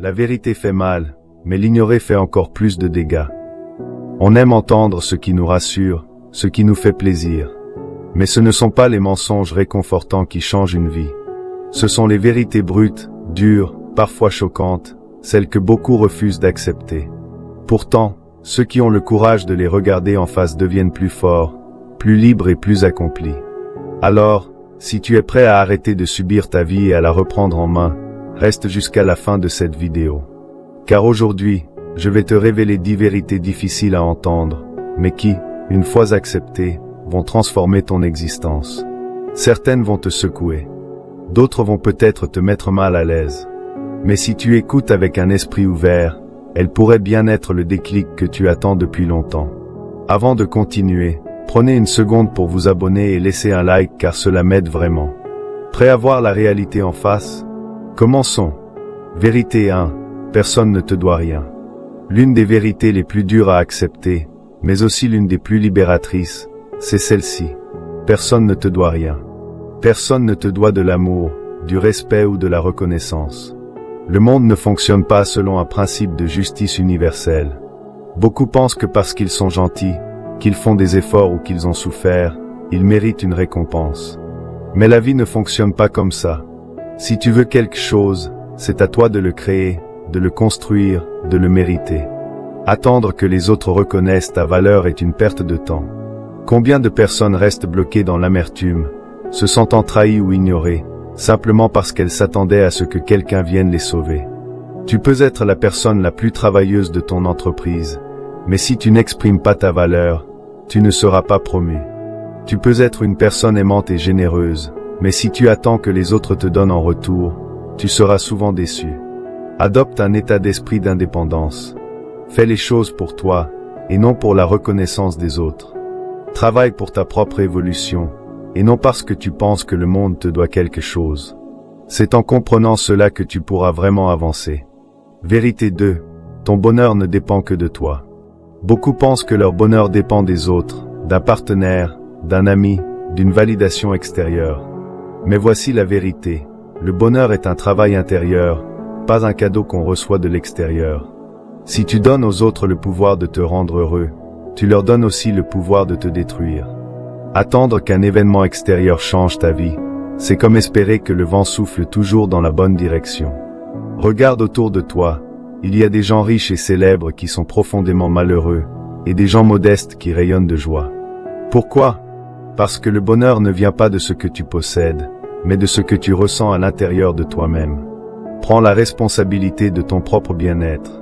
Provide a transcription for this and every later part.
La vérité fait mal, mais l'ignorer fait encore plus de dégâts. On aime entendre ce qui nous rassure, ce qui nous fait plaisir. Mais ce ne sont pas les mensonges réconfortants qui changent une vie. Ce sont les vérités brutes, dures, parfois choquantes, celles que beaucoup refusent d'accepter. Pourtant, ceux qui ont le courage de les regarder en face deviennent plus forts, plus libres et plus accomplis. Alors, si tu es prêt à arrêter de subir ta vie et à la reprendre en main, reste jusqu'à la fin de cette vidéo. Car aujourd'hui, je vais te révéler 10 vérités difficiles à entendre, mais qui, une fois acceptées, vont transformer ton existence. Certaines vont te secouer. D'autres vont peut-être te mettre mal à l'aise. Mais si tu écoutes avec un esprit ouvert, elles pourraient bien être le déclic que tu attends depuis longtemps. Avant de continuer, prenez une seconde pour vous abonner et laisser un like car cela m'aide vraiment. Prêt à voir la réalité en face? Commençons. Vérité 1. Personne ne te doit rien. L'une des vérités les plus dures à accepter, mais aussi l'une des plus libératrices, c'est celle-ci. Personne ne te doit rien. Personne ne te doit de l'amour, du respect ou de la reconnaissance. Le monde ne fonctionne pas selon un principe de justice universelle. Beaucoup pensent que parce qu'ils sont gentils, qu'ils font des efforts ou qu'ils ont souffert, ils méritent une récompense. Mais la vie ne fonctionne pas comme ça. Si tu veux quelque chose, c'est à toi de le créer, de le construire, de le mériter. Attendre que les autres reconnaissent ta valeur est une perte de temps. Combien de personnes restent bloquées dans l'amertume, se sentant trahies ou ignorées, simplement parce qu'elles s'attendaient à ce que quelqu'un vienne les sauver? Tu peux être la personne la plus travailleuse de ton entreprise, mais si tu n'exprimes pas ta valeur, tu ne seras pas promu. Tu peux être une personne aimante et généreuse, mais si tu attends que les autres te donnent en retour, tu seras souvent déçu. Adopte un état d'esprit d'indépendance. Fais les choses pour toi, et non pour la reconnaissance des autres. Travaille pour ta propre évolution, et non parce que tu penses que le monde te doit quelque chose. C'est en comprenant cela que tu pourras vraiment avancer. Vérité 2. Ton bonheur ne dépend que de toi. Beaucoup pensent que leur bonheur dépend des autres, d'un partenaire, d'un ami, d'une validation extérieure. Mais voici la vérité. Le bonheur est un travail intérieur, pas un cadeau qu'on reçoit de l'extérieur. Si tu donnes aux autres le pouvoir de te rendre heureux, tu leur donnes aussi le pouvoir de te détruire. Attendre qu'un événement extérieur change ta vie, c'est comme espérer que le vent souffle toujours dans la bonne direction. Regarde autour de toi, il y a des gens riches et célèbres qui sont profondément malheureux, et des gens modestes qui rayonnent de joie. Pourquoi? Parce que le bonheur ne vient pas de ce que tu possèdes, mais de ce que tu ressens à l'intérieur de toi-même. Prends la responsabilité de ton propre bien-être.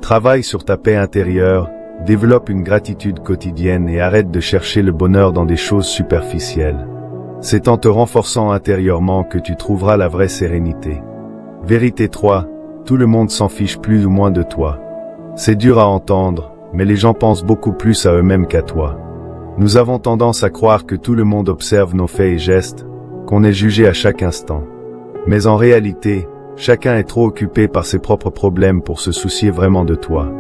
Travaille sur ta paix intérieure, développe une gratitude quotidienne et arrête de chercher le bonheur dans des choses superficielles. C'est en te renforçant intérieurement que tu trouveras la vraie sérénité. Vérité 3. Tout le monde s'en fiche plus ou moins de toi. C'est dur à entendre, mais les gens pensent beaucoup plus à eux-mêmes qu'à toi. Nous avons tendance à croire que tout le monde observe nos faits et gestes, qu'on est jugé à chaque instant. Mais en réalité, chacun est trop occupé par ses propres problèmes pour se soucier vraiment de toi.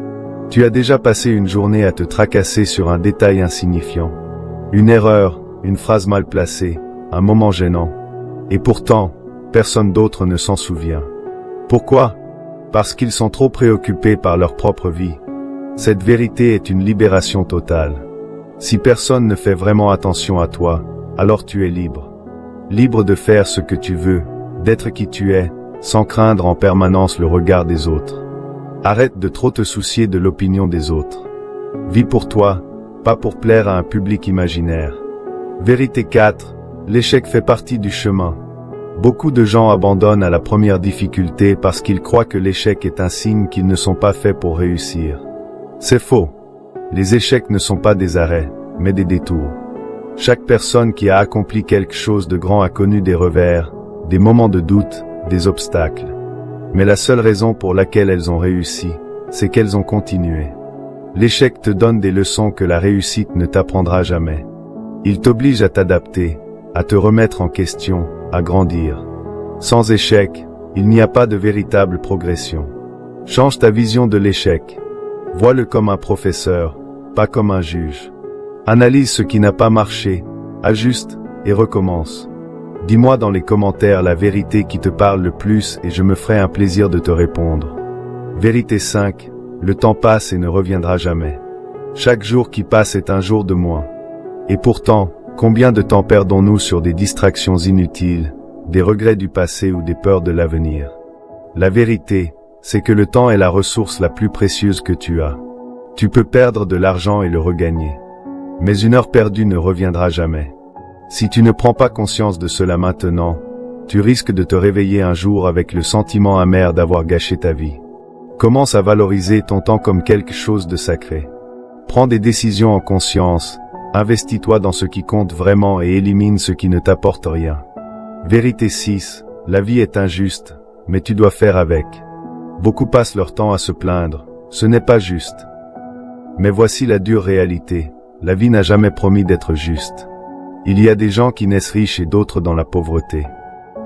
Tu as déjà passé une journée à te tracasser sur un détail insignifiant. Une erreur, une phrase mal placée, un moment gênant. Et pourtant, personne d'autre ne s'en souvient. Pourquoi? Parce qu'ils sont trop préoccupés par leur propre vie. Cette vérité est une libération totale. Si personne ne fait vraiment attention à toi, alors tu es libre. Libre de faire ce que tu veux, d'être qui tu es, sans craindre en permanence le regard des autres. Arrête de trop te soucier de l'opinion des autres. Vis pour toi, pas pour plaire à un public imaginaire. Vérité 4. L'échec fait partie du chemin. Beaucoup de gens abandonnent à la première difficulté parce qu'ils croient que l'échec est un signe qu'ils ne sont pas faits pour réussir. C'est faux. Les échecs ne sont pas des arrêts, mais des détours. Chaque personne qui a accompli quelque chose de grand a connu des revers, des moments de doute, des obstacles. Mais la seule raison pour laquelle elles ont réussi, c'est qu'elles ont continué. L'échec te donne des leçons que la réussite ne t'apprendra jamais. Il t'oblige à t'adapter, à te remettre en question, à grandir. Sans échec, il n'y a pas de véritable progression. Change ta vision de l'échec. Vois-le comme un professeur, pas comme un juge. Analyse ce qui n'a pas marché, ajuste et recommence. Dis-moi dans les commentaires la vérité qui te parle le plus et je me ferai un plaisir de te répondre. Vérité 5, le temps passe et ne reviendra jamais. Chaque jour qui passe est un jour de moins. Et pourtant, combien de temps perdons-nous sur des distractions inutiles, des regrets du passé ou des peurs de l'avenir? La vérité, c'est que le temps est la ressource la plus précieuse que tu as. Tu peux perdre de l'argent et le regagner. Mais une heure perdue ne reviendra jamais. Si tu ne prends pas conscience de cela maintenant, tu risques de te réveiller un jour avec le sentiment amer d'avoir gâché ta vie. Commence à valoriser ton temps comme quelque chose de sacré. Prends des décisions en conscience, investis-toi dans ce qui compte vraiment et élimine ce qui ne t'apporte rien. Vérité 6, la vie est injuste, mais tu dois faire avec. Beaucoup passent leur temps à se plaindre, ce n'est pas juste. Mais voici la dure réalité, la vie n'a jamais promis d'être juste. Il y a des gens qui naissent riches et d'autres dans la pauvreté.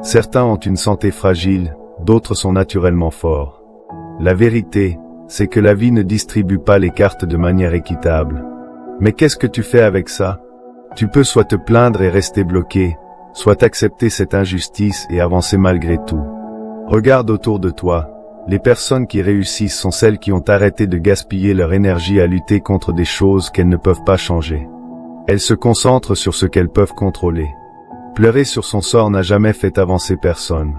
Certains ont une santé fragile, d'autres sont naturellement forts. La vérité, c'est que la vie ne distribue pas les cartes de manière équitable. Mais qu'est-ce que tu fais avec ça? Tu peux soit te plaindre et rester bloqué, soit accepter cette injustice et avancer malgré tout. Regarde autour de toi. Les personnes qui réussissent sont celles qui ont arrêté de gaspiller leur énergie à lutter contre des choses qu'elles ne peuvent pas changer. Elles se concentrent sur ce qu'elles peuvent contrôler. Pleurer sur son sort n'a jamais fait avancer personne.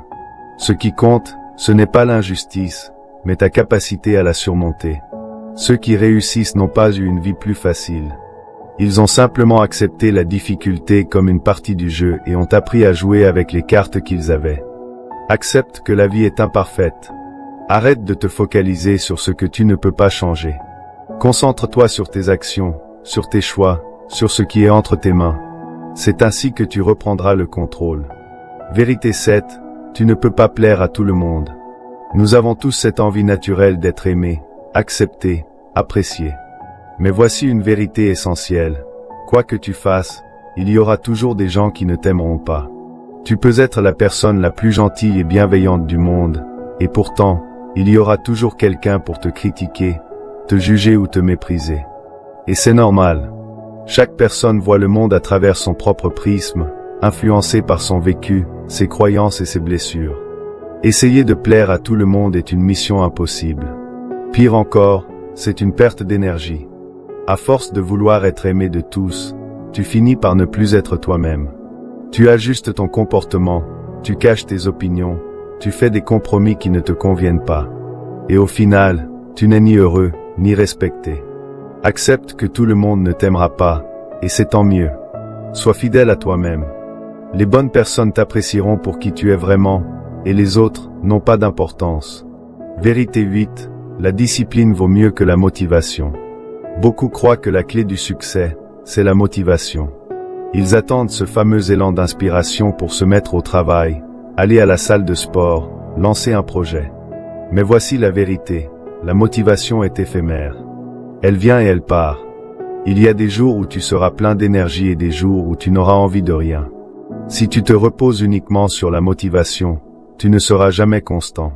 Ce qui compte, ce n'est pas l'injustice, mais ta capacité à la surmonter. Ceux qui réussissent n'ont pas eu une vie plus facile. Ils ont simplement accepté la difficulté comme une partie du jeu et ont appris à jouer avec les cartes qu'ils avaient. Accepte que la vie est imparfaite. Arrête de te focaliser sur ce que tu ne peux pas changer. Concentre-toi sur tes actions, sur tes choix, sur ce qui est entre tes mains. C'est ainsi que tu reprendras le contrôle. Vérité 7, tu ne peux pas plaire à tout le monde. Nous avons tous cette envie naturelle d'être aimés, acceptés, appréciés. Mais voici une vérité essentielle. Quoi que tu fasses, il y aura toujours des gens qui ne t'aimeront pas. Tu peux être la personne la plus gentille et bienveillante du monde, et pourtant, il y aura toujours quelqu'un pour te critiquer, te juger ou te mépriser. Et c'est normal. Chaque personne voit le monde à travers son propre prisme, influencé par son vécu, ses croyances et ses blessures. Essayer de plaire à tout le monde est une mission impossible. Pire encore, c'est une perte d'énergie. À force de vouloir être aimé de tous, tu finis par ne plus être toi-même. Tu ajustes ton comportement, tu caches tes opinions, tu fais des compromis qui ne te conviennent pas. Et au final, tu n'es ni heureux, ni respecté. Accepte que tout le monde ne t'aimera pas, et c'est tant mieux. Sois fidèle à toi-même. Les bonnes personnes t'apprécieront pour qui tu es vraiment, et les autres n'ont pas d'importance. Vérité 8, la discipline vaut mieux que la motivation. Beaucoup croient que la clé du succès, c'est la motivation. Ils attendent ce fameux élan d'inspiration pour se mettre au travail, aller à la salle de sport, lancer un projet. Mais voici la vérité, la motivation est éphémère. Elle vient et elle part. Il y a des jours où tu seras plein d'énergie et des jours où tu n'auras envie de rien. Si tu te reposes uniquement sur la motivation, tu ne seras jamais constant.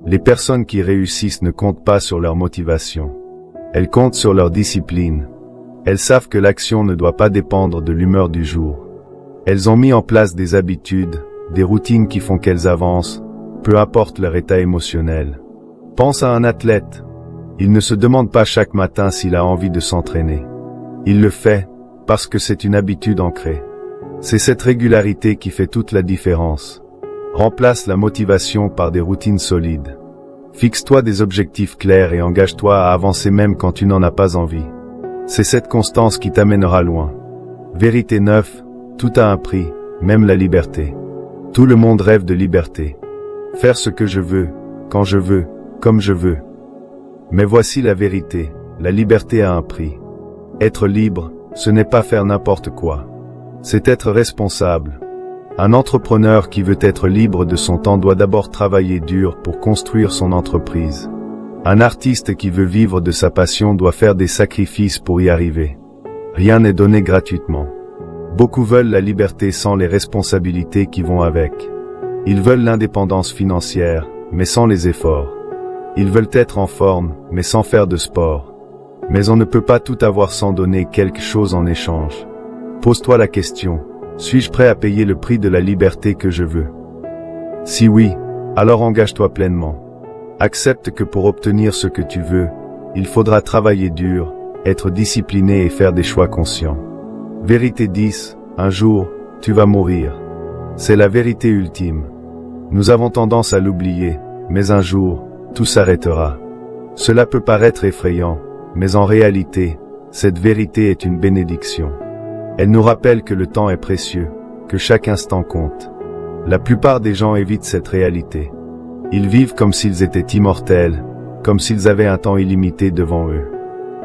Les personnes qui réussissent ne comptent pas sur leur motivation. Elles comptent sur leur discipline. Elles savent que l'action ne doit pas dépendre de l'humeur du jour. Elles ont mis en place des habitudes, des routines qui font qu'elles avancent, peu importe leur état émotionnel. Pense à un athlète. Il ne se demande pas chaque matin s'il a envie de s'entraîner. Il le fait, parce que c'est une habitude ancrée. C'est cette régularité qui fait toute la différence. Remplace la motivation par des routines solides. Fixe-toi des objectifs clairs et engage-toi à avancer même quand tu n'en as pas envie. C'est cette constance qui t'amènera loin. Vérité 9, tout a un prix, même la liberté. Tout le monde rêve de liberté. Faire ce que je veux, quand je veux, comme je veux. Mais voici la vérité, la liberté a un prix. Être libre, ce n'est pas faire n'importe quoi. C'est être responsable. Un entrepreneur qui veut être libre de son temps doit d'abord travailler dur pour construire son entreprise. Un artiste qui veut vivre de sa passion doit faire des sacrifices pour y arriver. Rien n'est donné gratuitement. Beaucoup veulent la liberté sans les responsabilités qui vont avec. Ils veulent l'indépendance financière, mais sans les efforts. Ils veulent être en forme, mais sans faire de sport. Mais on ne peut pas tout avoir sans donner quelque chose en échange. Pose-toi la question, suis-je prêt à payer le prix de la liberté que je veux? Si oui, alors engage-toi pleinement. Accepte que pour obtenir ce que tu veux, il faudra travailler dur, être discipliné et faire des choix conscients. Vérité 10, un jour, tu vas mourir. C'est la vérité ultime. Nous avons tendance à l'oublier, mais un jour, tout s'arrêtera. Cela peut paraître effrayant, mais en réalité, cette vérité est une bénédiction. Elle nous rappelle que le temps est précieux, que chaque instant compte. La plupart des gens évitent cette réalité. Ils vivent comme s'ils étaient immortels, comme s'ils avaient un temps illimité devant eux.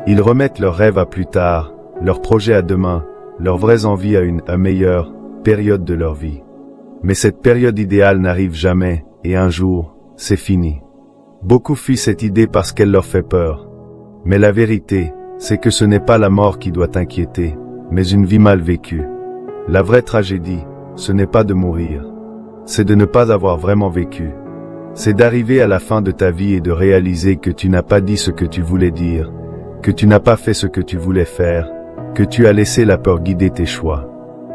Ils remettent leurs rêves à plus tard, leurs projets à demain, leurs vraies envies à une meilleure période de leur vie. Mais cette période idéale n'arrive jamais, et un jour, c'est fini. Beaucoup fuient cette idée parce qu'elle leur fait peur. Mais la vérité, c'est que ce n'est pas la mort qui doit t'inquiéter, mais une vie mal vécue. La vraie tragédie, ce n'est pas de mourir. C'est de ne pas avoir vraiment vécu. C'est d'arriver à la fin de ta vie et de réaliser que tu n'as pas dit ce que tu voulais dire, que tu n'as pas fait ce que tu voulais faire, que tu as laissé la peur guider tes choix.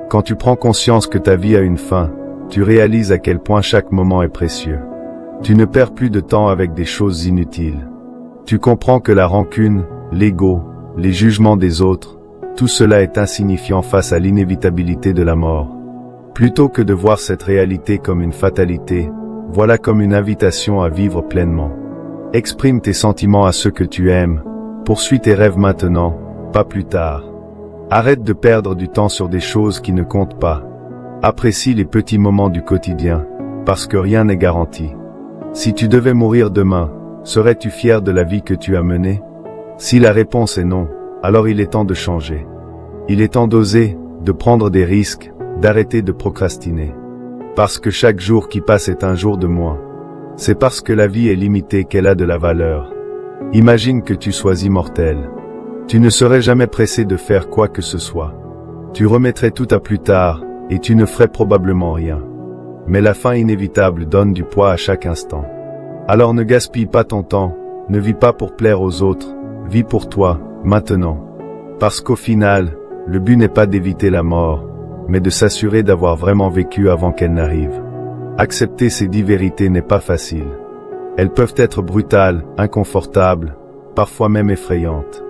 Quand tu prends conscience que ta vie a une fin, tu réalises à quel point chaque moment est précieux. Tu ne perds plus de temps avec des choses inutiles. Tu comprends que la rancune, l'ego, les jugements des autres, tout cela est insignifiant face à l'inévitabilité de la mort. Plutôt que de voir cette réalité comme une fatalité, voilà comme une invitation à vivre pleinement. Exprime tes sentiments à ceux que tu aimes, poursuis tes rêves maintenant, pas plus tard. Arrête de perdre du temps sur des choses qui ne comptent pas. Apprécie les petits moments du quotidien, parce que rien n'est garanti. Si tu devais mourir demain, serais-tu fier de la vie que tu as menée? Si la réponse est non, alors il est temps de changer. Il est temps d'oser, de prendre des risques, d'arrêter de procrastiner. Parce que chaque jour qui passe est un jour de moins. C'est parce que la vie est limitée qu'elle a de la valeur. Imagine que tu sois immortel. Tu ne serais jamais pressé de faire quoi que ce soit. Tu remettrais tout à plus tard, et tu ne ferais probablement rien. Mais la fin inévitable donne du poids à chaque instant. Alors ne gaspille pas ton temps, ne vis pas pour plaire aux autres, vis pour toi, maintenant. Parce qu'au final, le but n'est pas d'éviter la mort, mais de s'assurer d'avoir vraiment vécu avant qu'elle n'arrive. Accepter ces 10 vérités n'est pas facile. Elles peuvent être brutales, inconfortables, parfois même effrayantes.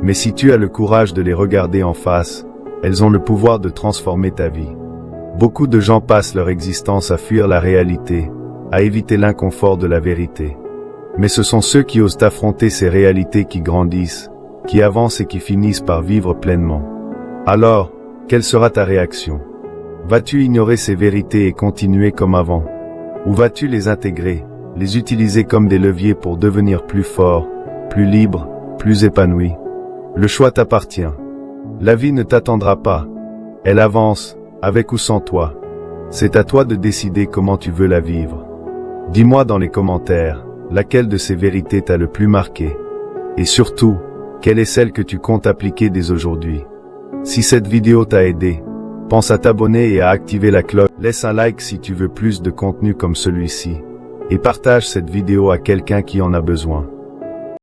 Mais si tu as le courage de les regarder en face, elles ont le pouvoir de transformer ta vie. Beaucoup de gens passent leur existence à fuir la réalité, à éviter l'inconfort de la vérité. Mais ce sont ceux qui osent affronter ces réalités qui grandissent, qui avancent et qui finissent par vivre pleinement. Alors, quelle sera ta réaction? Vas-tu ignorer ces vérités et continuer comme avant? Ou vas-tu les intégrer, les utiliser comme des leviers pour devenir plus fort, plus libre, plus épanoui? Le choix t'appartient. La vie ne t'attendra pas. Elle avance, avec ou sans toi. C'est à toi de décider comment tu veux la vivre. Dis-moi dans les commentaires, laquelle de ces vérités t'a le plus marqué? Et surtout, quelle est celle que tu comptes appliquer dès aujourd'hui? Si cette vidéo t'a aidé, pense à t'abonner et à activer la cloche. Laisse un like si tu veux plus de contenu comme celui-ci. Et partage cette vidéo à quelqu'un qui en a besoin.